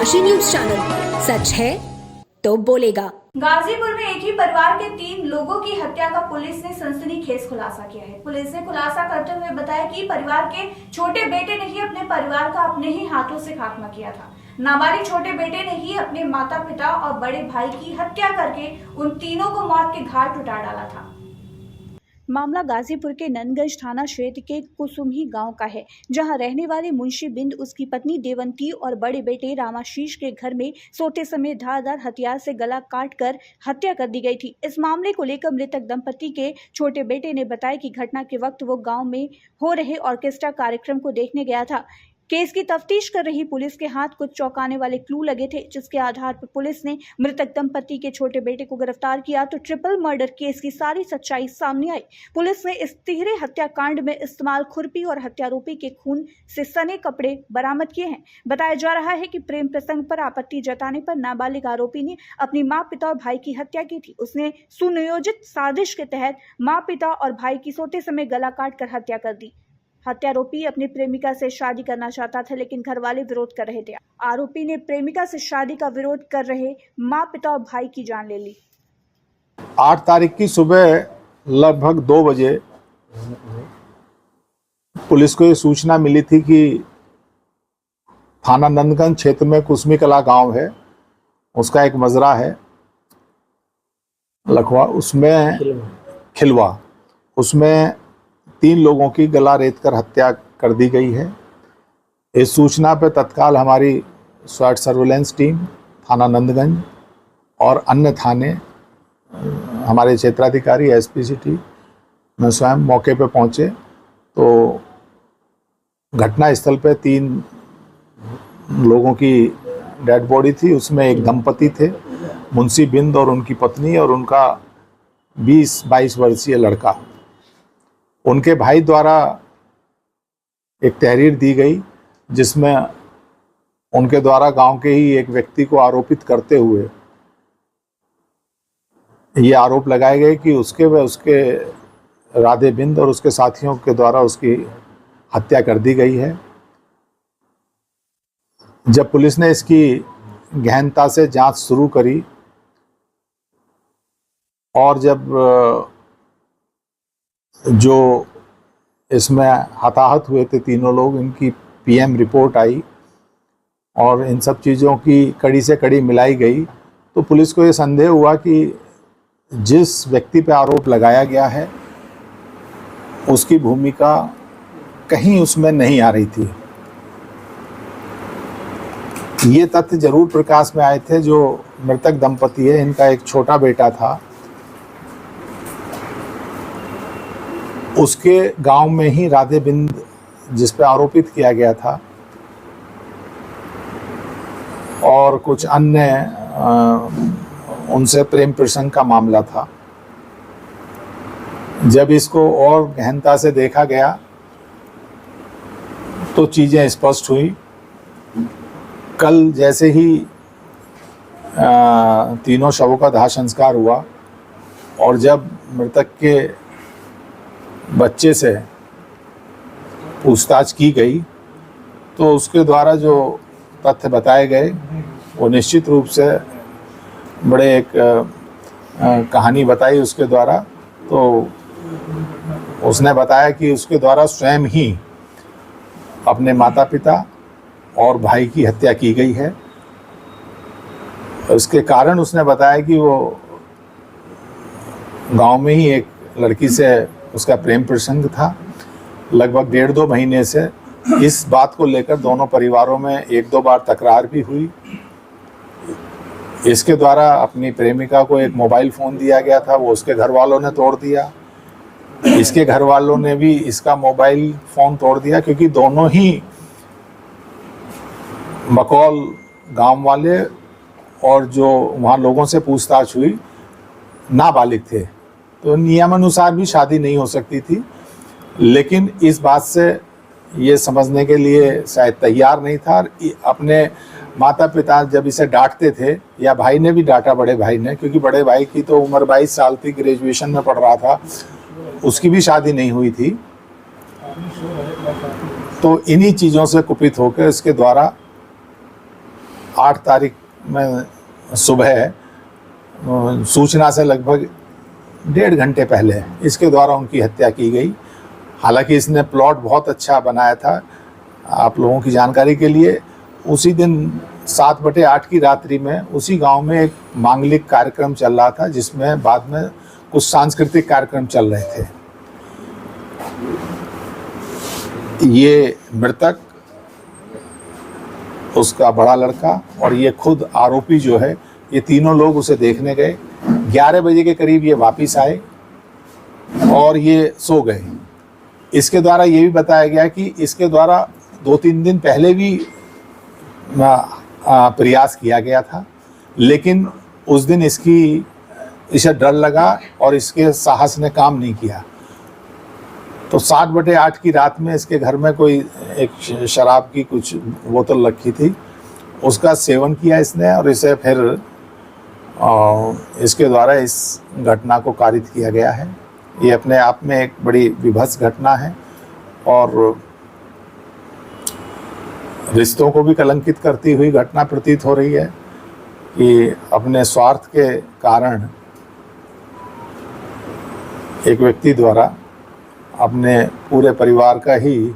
Kashi news channel, सच है तो बोलेगा। गाजीपुर में एक ही परिवार के 3 लोगों की हत्या का पुलिस ने सनसनीखेज खुलासा किया है। पुलिस ने खुलासा करते हुए बताया कि परिवार के छोटे बेटे ने ही अपने परिवार का अपने ही हाथों से खात्मा किया था। नाबालिग छोटे बेटे ने ही अपने माता पिता और बड़े भाई की हत्या करके उन तीनों को मौत के घाट उतार डाला था। मामला गाजीपुर के नंदगंज थाना क्षेत्र के कुसुमही गांव का है, जहां रहने वाले मुंशी बिंद, उसकी पत्नी देवंती और बड़े बेटे रामाशीष के घर में सोते समय धारदार हथियार से गला काटकर हत्या कर दी गई थी। इस मामले को लेकर मृतक दंपति के छोटे बेटे ने बताया कि घटना के वक्त वो गांव में हो रहे ऑर्केस्ट्रा कार्यक्रम को देखने गया था। केस की तफ्तीश कर रही पुलिस के हाथ कुछ चौंकाने वाले क्लू लगे थे, जिसके आधार पर पुलिस ने मृतक दंपति के छोटे बेटे को गिरफ्तार किया तो ट्रिपल मर्डर केस की सारी सच्चाई सामने आई। पुलिस ने इस तिहरे हत्याकांड में इस्तेमाल खुरपी और हत्यारोपी के खून से सने कपड़े बरामद किए हैं। बताया जा रहा है कि प्रेम प्रसंग पर आपत्ति जताने पर नाबालिग आरोपी ने अपनी मां, पिता और भाई की हत्या की थी। उसने सुनियोजित साजिश के तहत मां, पिता और भाई की सोते समय गला काट कर हत्या कर दी। हत्यारोपी अपनी प्रेमिका से शादी करना चाहता था, लेकिन घर वाले विरोध कर रहे थे। आरोपी ने प्रेमिका से शादी का विरोध कर रहे मां, पिता और भाई की जान ले ली। 8 तारीख की सुबह लगभग 2 बजे पुलिस को ये सूचना मिली थी कि थाना नंदगंज क्षेत्र में कुसमी कला गांव है, उसका एक मजरा है लखवा, उसमें खिलवा, उसमें 3 लोगों की गला रेत कर हत्या कर दी गई है। इस सूचना पर तत्काल हमारी स्वाट सर्विलेंस टीम थाना नंदगंज और अन्य थाने, हमारे क्षेत्राधिकारी एसपी सिटी में स्वयं मौके पर पहुंचे तो घटना स्थल पर 3 लोगों की डेड बॉडी थी। उसमें एक दंपति थे, मुंशी बिंद और उनकी पत्नी, और उनका 20-22 वर्षीय लड़का। उनके भाई द्वारा एक तहरीर दी गई जिसमें उनके द्वारा गांव के ही एक व्यक्ति को आरोपित करते हुए ये आरोप लगाए गए कि उसके व उसके राधे बिंद और उसके साथियों के द्वारा उसकी हत्या कर दी गई है। जब पुलिस ने इसकी गहनता से जांच शुरू करी और जब जो इसमें हताहत हुए थे 3 लोग, इनकी पीएम रिपोर्ट आई और इन सब चीज़ों की कड़ी से कड़ी मिलाई गई तो पुलिस को ये संदेह हुआ कि जिस व्यक्ति पर आरोप लगाया गया है उसकी भूमिका कहीं उसमें नहीं आ रही थी। ये तथ्य जरूर प्रकाश में आए थे। जो मृतक दंपति है, इनका एक छोटा बेटा था, उसके गांव में ही राधे बिंद जिस पे आरोपित किया गया था और कुछ अन्य उनसे प्रेम प्रसंग का मामला था। जब इसको और गहनता से देखा गया तो चीजें स्पष्ट हुई। कल जैसे ही 3 शवों का दाह संस्कार हुआ और जब मृतक के बच्चे से पूछताछ की गई तो उसके द्वारा जो तथ्य बताए गए वो निश्चित रूप से बड़े एक कहानी बताई उसके द्वारा। तो उसने बताया कि उसके द्वारा स्वयं ही अपने माता पिता और भाई की हत्या की गई है। इसके कारण उसने बताया कि वो गांव में ही एक लड़की से उसका प्रेम प्रसंग था। लगभग 1.5-2 महीने से इस बात को लेकर दोनों परिवारों में 1-2 बार तकरार भी हुई। इसके द्वारा अपनी प्रेमिका को एक मोबाइल फ़ोन दिया गया था, वो उसके घर वालों ने तोड़ दिया। इसके घर वालों ने भी इसका मोबाइल फ़ोन तोड़ दिया, क्योंकि दोनों ही बकौल गांव वाले और जो वहाँ लोगों से पूछताछ हुई नाबालिग थे, तो नियमानुसार भी शादी नहीं हो सकती थी। लेकिन इस बात से ये समझने के लिए शायद तैयार नहीं था। अपने माता पिता जब इसे डांटते थे, या भाई ने भी डांटा, बड़े भाई ने, क्योंकि बड़े भाई की तो उम्र 22 साल थी, ग्रेजुएशन में पढ़ रहा था, उसकी भी शादी नहीं हुई थी। तो इन्हीं चीज़ों से कुपित होकर इसके द्वारा 8 तारीख में सुबह सूचना से लगभग 1.5 घंटे पहले इसके द्वारा उनकी हत्या की गई। हालांकि इसने प्लॉट बहुत अच्छा बनाया था। आप लोगों की जानकारी के लिए उसी दिन 7/8 की रात्रि में उसी गांव में एक मांगलिक कार्यक्रम चल रहा था, जिसमें बाद में कुछ सांस्कृतिक कार्यक्रम चल रहे थे। ये मृतक, उसका बड़ा लड़का और ये खुद आरोपी जो है, ये तीनों लोग उसे देखने गए। 11 बजे के करीब ये वापस आए और ये सो गए। इसके द्वारा ये भी बताया गया कि इसके द्वारा 2-3 दिन पहले भी प्रयास किया गया था, लेकिन उस दिन इसे डर लगा और इसके साहस ने काम नहीं किया। तो 7/8 की रात में इसके घर में कोई एक शराब की कुछ बोतल रखी थी, उसका सेवन किया इसने और इसे फिर इसके द्वारा इस घटना को कारित किया गया है। ये अपने आप में एक बड़ी विभत्स घटना है और रिश्तों को भी कलंकित करती हुई घटना प्रतीत हो रही है कि अपने स्वार्थ के कारण एक व्यक्ति द्वारा अपने पूरे परिवार का ही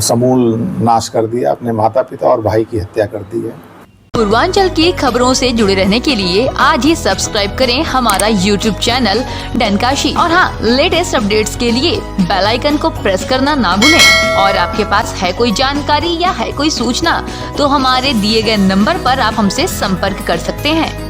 समूल नाश कर दिया, अपने माता पिता और भाई की हत्या कर दी है। पूर्वांचल की खबरों से जुड़े रहने के लिए आज ही सब्सक्राइब करें हमारा YouTube चैनल डनकाशी और हाँ, लेटेस्ट अपडेट्स के लिए बेल आइकन को प्रेस करना ना भूलें। और आपके पास है कोई जानकारी या है कोई सूचना तो हमारे दिए गए नंबर पर आप हमसे संपर्क कर सकते हैं।